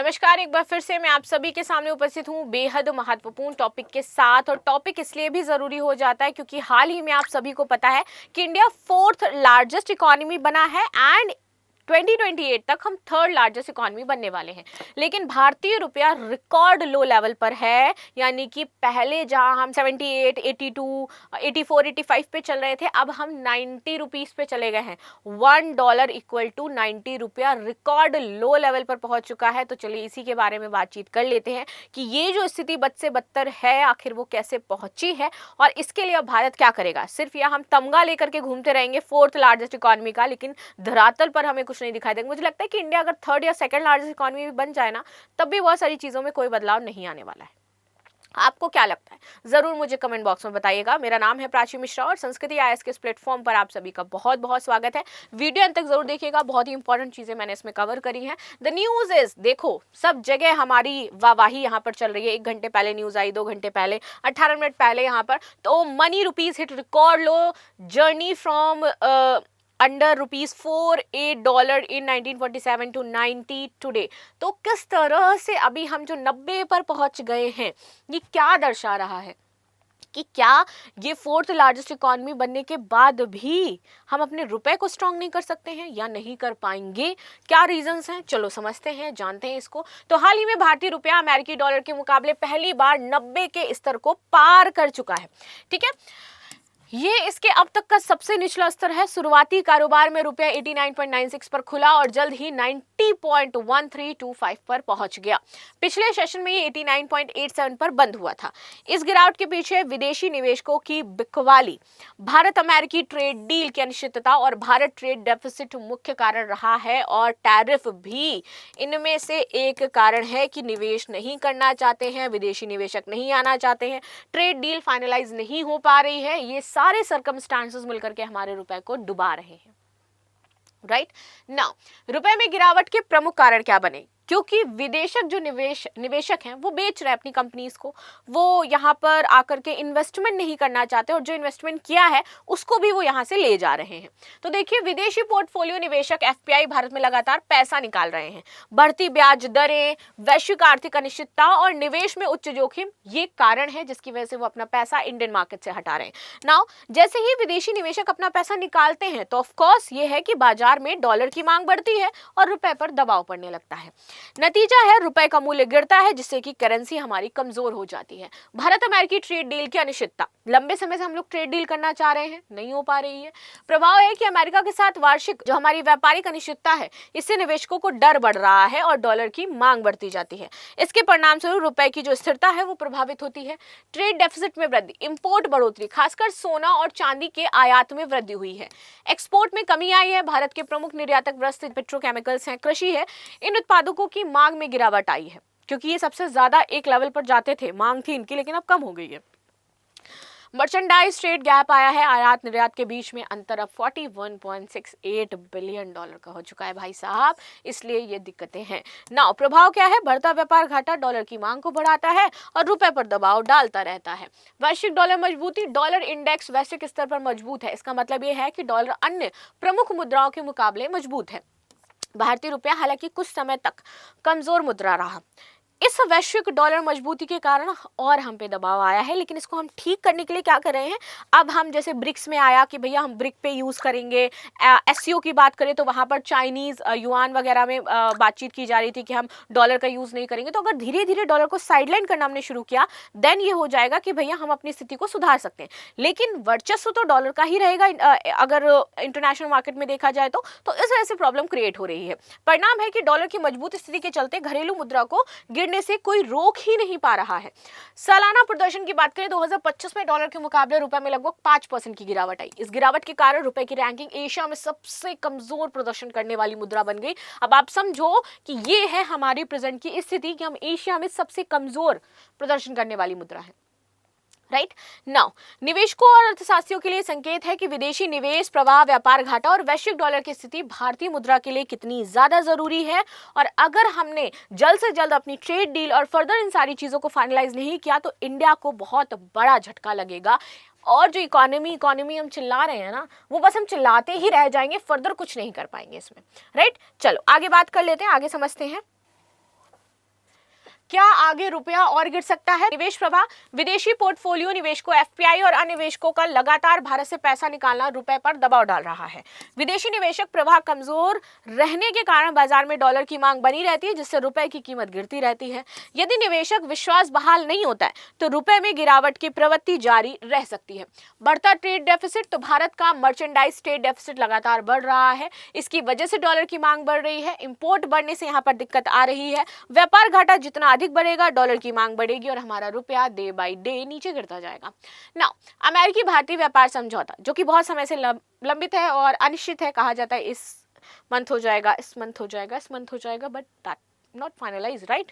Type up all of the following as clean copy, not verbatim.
नमस्कार, एक बार फिर से मैं आप सभी के सामने उपस्थित हूँ बेहद महत्वपूर्ण टॉपिक के साथ। और टॉपिक इसलिए भी ज़रूरी हो जाता है क्योंकि हाल ही में आप सभी को पता है कि इंडिया फोर्थ लार्जेस्ट इकोनॉमी बना है एंड 2028 तक हम थर्ड लार्जेस्ट इकोनॉमी बनने वाले हैं। लेकिन भारतीय रुपया रिकॉर्ड लो लेवल पर है, यानी कि पहले जहां हम 78, 82, 84, 85 पे चल रहे थे, अब हम 90 रुपीस पे चले गए हैं। $1 इक्वल टू 90 रुपया रिकॉर्ड लो लेवल पर पहुंच चुका है। तो चलिए इसी के बारे में बातचीत कर लेते हैं कि ये जो स्थिति बद से बदतर है आखिर वो कैसे पहुंची है और इसके लिए अब भारत क्या करेगा। सिर्फ यह हम तमगा लेकर के घूमते रहेंगे फोर्थ लार्जेस्ट इकोनॉमी का, लेकिन धरातल पर हमें कुछ नहीं दिखाई देगा। मुझे लगता है कि इंडिया अगर थर्ड या सेकंड लार्जेस्ट इकोनॉमी भी बन जाए ना, तब भी बहुत सारी चीजों में कोई बदलाव नहीं आने वाला है। आपको क्या लगता है जरूर मुझे कमेंट बॉक्स में बताइएगा। मेरा नाम है प्राची मिश्रा और संस्कृति आईएएस के इस प्लेटफॉर्म पर आप सभी का बहुत बहुत स्वागत है। वीडियो अंत तक जरूर देखिएगा, बहुत ही इंपॉर्टेंट चीजें मैंने इसमें कवर करी हैं। द न्यूज इज, देखो सब जगह हमारी वाहवाही यहाँ पर चल रही है। 1 घंटे पहले न्यूज आई, 2 घंटे पहले, 18 मिनट पहले यहाँ पर तो money rupees hit record low, journey from under $4.8 in 1947 to 90 today. तो किस तरह से अभी हम जो 90 पर पहुंच गए हैं, ये क्या दर्शा रहा है कि क्या ये फोर्थ लार्जेस्ट इकोनॉमी बनने के बाद भी हम अपने रुपए को स्ट्रांग नहीं कर सकते हैं या नहीं कर पाएंगे। क्या रीजंस हैं, चलो समझते हैं, जानते हैं इसको। तो हाल ही में भारतीय रुपया अमेरिकी डॉलर के मुकाबले पहली बार 90 के स्तर को पार कर चुका है। ठीक है, ये इसके अब तक का सबसे निचला स्तर है। शुरुआती कारोबार में रुपया 89.96 पर खुला और जल्द ही 90.1325 पर पहुंच गया। पिछले सेशन में ये 89.87 पर बंद हुआ था। इस गिरावट के पीछे विदेशी निवेशकों की बिकवाली, भारत अमेरिकी ट्रेड डील की अनिश्चितता और भारत ट्रेड डेफिसिट मुख्य कारण रहा है, और टैरिफ भी इनमें से एक कारण है कि निवेश नहीं करना चाहते हैं, विदेशी निवेशक नहीं आना चाहते हैं, ट्रेड डील फाइनलाइज नहीं हो पा रही है। ये सारे सर्कमस्टांसेस मिलकर के हमारे रुपए को डुबा रहे हैं। राइट नाउ, रुपए में गिरावट के प्रमुख कारण क्या बने? क्योंकि विदेशक जो निवेशक हैं वो बेच रहे हैं अपनी कंपनीज को, वो यहाँ पर आकर के इन्वेस्टमेंट नहीं करना चाहते और जो इन्वेस्टमेंट किया है उसको भी वो यहाँ से ले जा रहे हैं। तो देखिए, विदेशी पोर्टफोलियो निवेशक एफपीआई भारत में लगातार पैसा निकाल रहे हैं। बढ़ती ब्याज दरें, वैश्विक आर्थिक अनिश्चितता और निवेश में उच्च जोखिम ये कारण है जिसकी वजह से वो अपना पैसा इंडियन मार्केट से हटा रहे हैं। नाउ, जैसे ही विदेशी निवेशक अपना पैसा निकालते हैं तो ऑफकोर्स ये है कि बाजार में डॉलर की मांग बढ़ती है और रुपए पर दबाव पड़ने लगता है। नतीजा है रुपए का मूल्य गिरता है जिससे कि करेंसी हमारी कमजोर हो जाती है। भारत अमेरिकी ट्रेड डील की अनिश्चितता, लंबे समय से हम लोग ट्रेड डील करना चाह रहे हैं, नहीं हो पा रही है। प्रभाव है कि अमेरिका के साथ वार्षिक जो हमारी व्यापारिक अनिश्चितता है, इससे निवेशकों को डर बढ़ रहा है और डॉलर की मांग बढ़ती जाती है। इसके परिणाम स्वरूप रुपए की जो स्थिरता है वो प्रभावित होती है। ट्रेड डेफिसिट में वृद्धि, इंपोर्ट बढ़ोतरी, खासकर सोना और चांदी के आयात में वृद्धि हुई है। एक्सपोर्ट में कमी आई है। भारत के प्रमुख निर्यातक वस्त्र, पेट्रोकेमिकल्स हैं, कृषि है। इन उत्पादकों की मांग में गिरावट आई है क्योंकि ये सबसे ज्यादा एक लेवल पर जाते थे, मांग थी इनकी, लेकिन अब कम हो गई है। मर्चेंडाइज ट्रेड गैप आया है, आयात निर्यात के बीच में अंतर अब $41.68 बिलियन का हो चुका है भाई साहब, इसलिए ये दिक्कतें हैं। नाउ, प्रभाव क्या है? बढ़ता व्यापार घाटा डॉलर की मांग को बढ़ाता है और रुपए पर दबाव डालता रहता है। वैश्विक डॉलर मजबूती, डॉलर इंडेक्स वैश्विक स्तर पर मजबूत है। इसका मतलब ये है कि डॉलर अन्य प्रमुख मुद्राओं के मुकाबले मजबूत है। भारतीय रुपया हालांकि कुछ समय तक कमजोर मुद्रा रहा। इस वैश्विक डॉलर मजबूती के कारण और हम पे दबाव आया है, लेकिन इसको हम ठीक करने के लिए क्या कर रहे हैं? अब हम जैसे ब्रिक्स में आया कि भैया हम ब्रिक पे यूज करेंगे। एससीओ की बात करें तो वहां पर चाइनीज युआन वगैरह में बातचीत की जा रही थी कि हम डॉलर का यूज नहीं करेंगे। तो अगर धीरे धीरे डॉलर को साइडलाइन करना हमने शुरू किया, देन ये हो जाएगा कि भैया हम अपनी स्थिति को सुधार सकते हैं। लेकिन वर्चस्व तो डॉलर का ही रहेगा अगर इंटरनेशनल मार्केट में देखा जाए तो इस वजह से प्रॉब्लम क्रिएट हो रही है। परिणाम है कि डॉलर की मजबूत स्थिति के चलते घरेलू मुद्रा को से कोई रोक ही नहीं पा रहा है। सालाना प्रदर्शन की बात करें 2025 में डॉलर के मुकाबले रुपए में लगभग 5% की गिरावट आई। इस गिरावट के कारण रुपए की रैंकिंग एशिया में सबसे कमजोर प्रदर्शन करने वाली मुद्रा बन गई। अब आप समझो कि ये है हमारी प्रेजेंट की स्थिति कि हम एशिया में सबसे कमजोर प्रदर्शन करने वाली मुद्रा है। राइट नाउ, निवेशकों और अर्थशास्त्रियों के लिए संकेत है कि विदेशी निवेश प्रवाह, व्यापार घाटा और वैश्विक डॉलर की स्थिति भारतीय मुद्रा के लिए कितनी ज्यादा जरूरी है। और अगर हमने जल्द से जल्द अपनी ट्रेड डील और फर्दर इन सारी चीजों को फाइनलाइज नहीं किया तो इंडिया को बहुत बड़ा झटका लगेगा। और जो इकोनॉमी हम चिल्ला रहे हैं ना, वो बस हम चिल्लाते ही रह जाएंगे, फर्दर कुछ नहीं कर पाएंगे इसमें। राइट, चलो आगे बात कर लेते हैं, आगे समझते हैं। आगे रुपया और गिर सकता है। निवेश प्रवाह, विदेशी पोर्टफोलियो निवेशकों, एफपीआई और अन्य निवेशकों का लगातार भारत से पैसा निकालना रुपए पर दबाव डाल रहा है। विदेशी निवेशक प्रवाह कमजोर रहने के कारण बाजार में डॉलर की मांग बनी रहती है, जिससे रुपए की कीमत गिरती रहती है। यदि निवेशक विश्वास बहाल नहीं होता है तो रुपए में गिरावट की प्रवृत्ति जारी रह सकती है। बढ़ता ट्रेड डेफिसिट, तो भारत का मर्चेंडाइज ट्रेड डेफिसिट लगातार बढ़ रहा है। इसकी वजह से डॉलर की मांग बढ़ रही है। इंपोर्ट बढ़ने से यहाँ पर दिक्कत आ रही है। व्यापार घाटा जितना अधिक बढ़ेगा, डॉलर की मांग बढ़ेगी और हमारा रुपया डे बाय डे नीचे गिरता जाएगा। नाउ, अमेरिकी भारतीय व्यापार समझौता, जो कि बहुत समय से लंबित है और अनिश्चित है, कहा जाता है इस मंथ हो जाएगा, इस मंथ हो जाएगा, इस मंथ हो जाएगा, but that not finalize, right.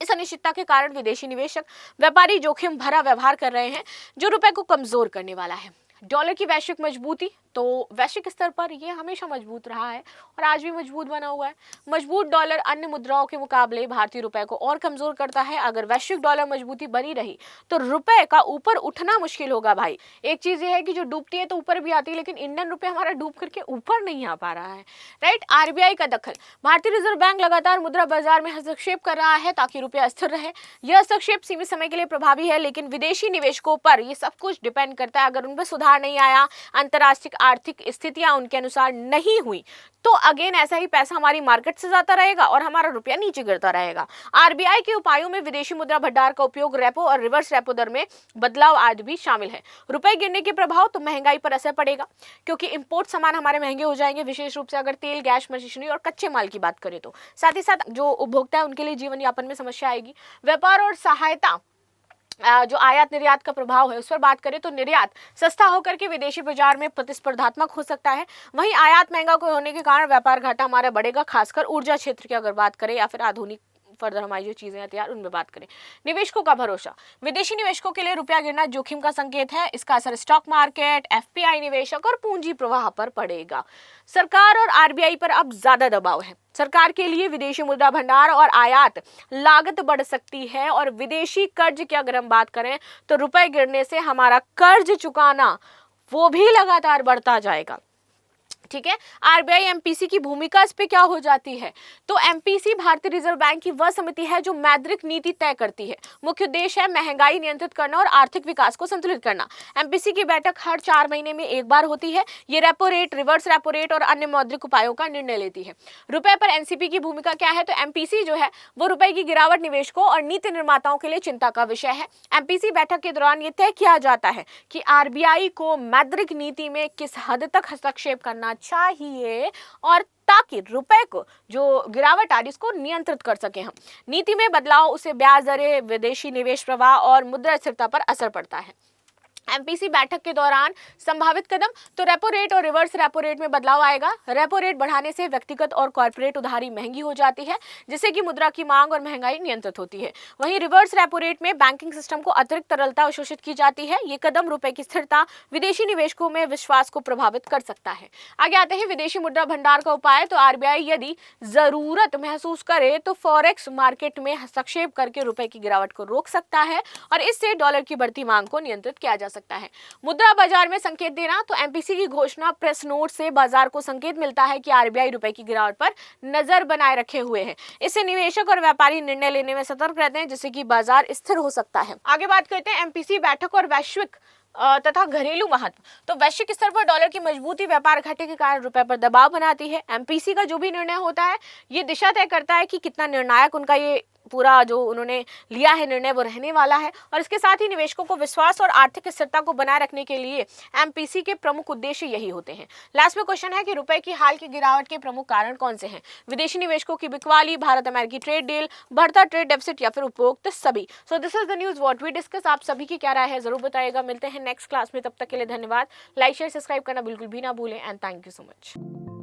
इस अनिश्चितता के कारण विदेशी निवेशक, व्यापारी जोखिम भरा व्यवहार कर रहे हैं, जो रुपए को कमजोर करने वाला है। डॉलर की वैश्विक मजबूती, तो वैश्विक स्तर पर यह हमेशा मजबूत रहा है और आज भी मजबूत बना हुआ है। मजबूत डॉलर अन्य मुद्राओं के मुकाबले भारतीय रुपए को और कमजोर करता है। अगर वैश्विक डॉलर मजबूती बनी रही तो रुपए का ऊपर उठना मुश्किल होगा भाई। एक चीज ये है कि जो डूबती है तो ऊपर भी आती है, लेकिन इंडियन रुपए हमारा डूब करके ऊपर नहीं आ पा रहा है, राइट। आरबीआई का दखल, भारतीय रिजर्व बैंक लगातार मुद्रा बाजार में हस्तक्षेप कर रहा है ताकि रुपया स्थिर रहे। यह हस्तक्षेप सीमित समय के लिए प्रभावी है, लेकिन विदेशी निवेशकों पर यह सब कुछ डिपेंड करता है। अगर उनमें सुधार नहीं आया, अंतरराष्ट्रीय आर्थिक स्थितियां उनके अनुसार नहीं हुई, तो अगेन ऐसा ही पैसा हमारी मार्केट से जाता रहेगा और हमारा रुपया नीचे गिरता रहेगा। आरबीआई के उपायों में विदेशी मुद्रा भंडार का उपयोग, रेपो और रिवर्स रेपो दर में बदलाव आदि भी शामिल है। रुपए गिरने के प्रभाव, तो महंगाई पर असर पड़ेगा क्योंकि इंपोर्ट सामान हमारे महंगे हो जाएंगे, विशेष रूप से अगर तेल, गैस, मशीनरी और कच्चे माल की बात करें तो। साथ ही साथ जो उपभोक्ता है उनके लिए जीवन यापन में समस्या आएगी। व्यापार और सहायता, जो आयात निर्यात का प्रभाव है उस पर बात करें तो निर्यात सस्ता होकर के विदेशी बाजार में प्रतिस्पर्धात्मक हो सकता है। वहीं आयात महंगा होने के कारण व्यापार घाटा हमारा बढ़ेगा, खासकर ऊर्जा क्षेत्र की अगर बात करें या फिर आधुनिक फर्दर हमारी जो चीजें हैं तैयार उनमें बात करें। निवेशकों का भरोसा, विदेशी निवेशकों के लिए रुपया गिरना जोखिम का संकेत है। इसका असर स्टॉक मार्केट, एफपीआई निवेशक और पूंजी प्रवाह पर पड़ेगा। सरकार और आरबीआई पर अब ज्यादा दबाव है। सरकार के लिए विदेशी मुद्रा भंडार और आयात लागत बढ़ सकती है और विदेशी कर्ज की अगर हम बात करें तो रुपए गिरने से हमारा कर्ज चुकाना वो भी लगातार बढ़ता जाएगा, ठीक है। आरबीआई एमपीसी की भूमिका इस पे क्या हो जाती है, तो एमपीसी भारतीय रिजर्व बैंक की वह समिति है जो मौद्रिक नीति तय करती है। मुख्य उद्देश्य है महंगाई नियंत्रित करना और आर्थिक विकास को संतुलित करना। एमपीसी की बैठक हर 4 महीने में एक बार होती है। ये repo rate, reverse repo rate और अन्य मौद्रिक उपायों का निर्णय लेती है। रुपए पर एनसीपी की भूमिका क्या है, तो एमपीसी जो है वो रुपए की गिरावट निवेशकों और नीति निर्माताओं के लिए चिंता का विषय है। एमपीसी बैठक के दौरान ये तय किया जाता है कि आरबीआई को मौद्रिक नीति में किस हद तक हस्तक्षेप करना चाहिए और ताकि रुपए को जो गिरावट आ रही उसको नियंत्रित कर सके हम। नीति में बदलाव उसे ब्याज दरें, विदेशी निवेश प्रवाह और मुद्रा स्थिरता पर असर पड़ता है। एमपीसी बैठक के दौरान संभावित कदम, तो रेपो रेट और रिवर्स रेपो रेट में बदलाव आएगा। रेपो रेट बढ़ाने से व्यक्तिगत और कॉर्पोरेट उधारी महंगी हो जाती है, जिससे कि मुद्रा की मांग और महंगाई नियंत्रित होती है। वहीं रिवर्स रेपो रेट में बैंकिंग सिस्टम को अतिरिक्त तरलता अवशोषित की जाती है। ये कदम रुपए की स्थिरता, विदेशी निवेशकों में विश्वास को प्रभावित कर सकता है। आगे आते हैं विदेशी मुद्रा भंडार का उपाय, तो आरबीआई यदि जरूरत महसूस करे तो फॉरेक्स मार्केट में हस्तक्षेप करके रुपए की गिरावट को रोक सकता है और इससे डॉलर की बढ़ती मांग को नियंत्रित किया जा सकता है। मुद्रा बाजार में संकेत देना, तो एमपीसी की घोषणा प्रेस नोट से बाजार को संकेत मिलता है कि आरबीआई रुपए की गिरावट पर नजर बनाए रखे हुए है। इससे निवेशक और व्यापारी निर्णय लेने में सतर्क रहते हैं, जिससे कि बाजार स्थिर हो सकता है। आगे बात करते हैं एमपीसी बैठक और वैश्विक तथा घरेलू महत्व। तो वैश्विक स्तर पर डॉलर की मजबूती व्यापार घाटे के कारण रुपए पर दबाव बनाती है। एमपीसी का जो भी निर्णय होता है ये दिशा तय करता है कि कितना निर्णायक उनका ये पूरा जो उन्होंने लिया है निर्णय वो रहने वाला है। और इसके साथ ही निवेशकों को विश्वास और आर्थिक स्थिरता को बनाए रखने के लिए एमपीसी के प्रमुख उद्देश्य यही होते हैं। लास्ट में क्वेश्चन है कि रुपए की हाल की गिरावट के प्रमुख कारण कौन से हैं? विदेशी निवेशकों की बिकवाली, भारत अमेरिकी ट्रेड डील, बढ़ता ट्रेड डेफिसिट या फिर उपभोक्ता सभी। So this is the news what we discuss. आप सभी की क्या राय है जरूर बताइएगा। मिलते हैं नेक्स्ट क्लास में, तब तक के लिए धन्यवाद। लाइक शेयर सब्सक्राइब करना बिल्कुल भी ना भूलें and thank you so much.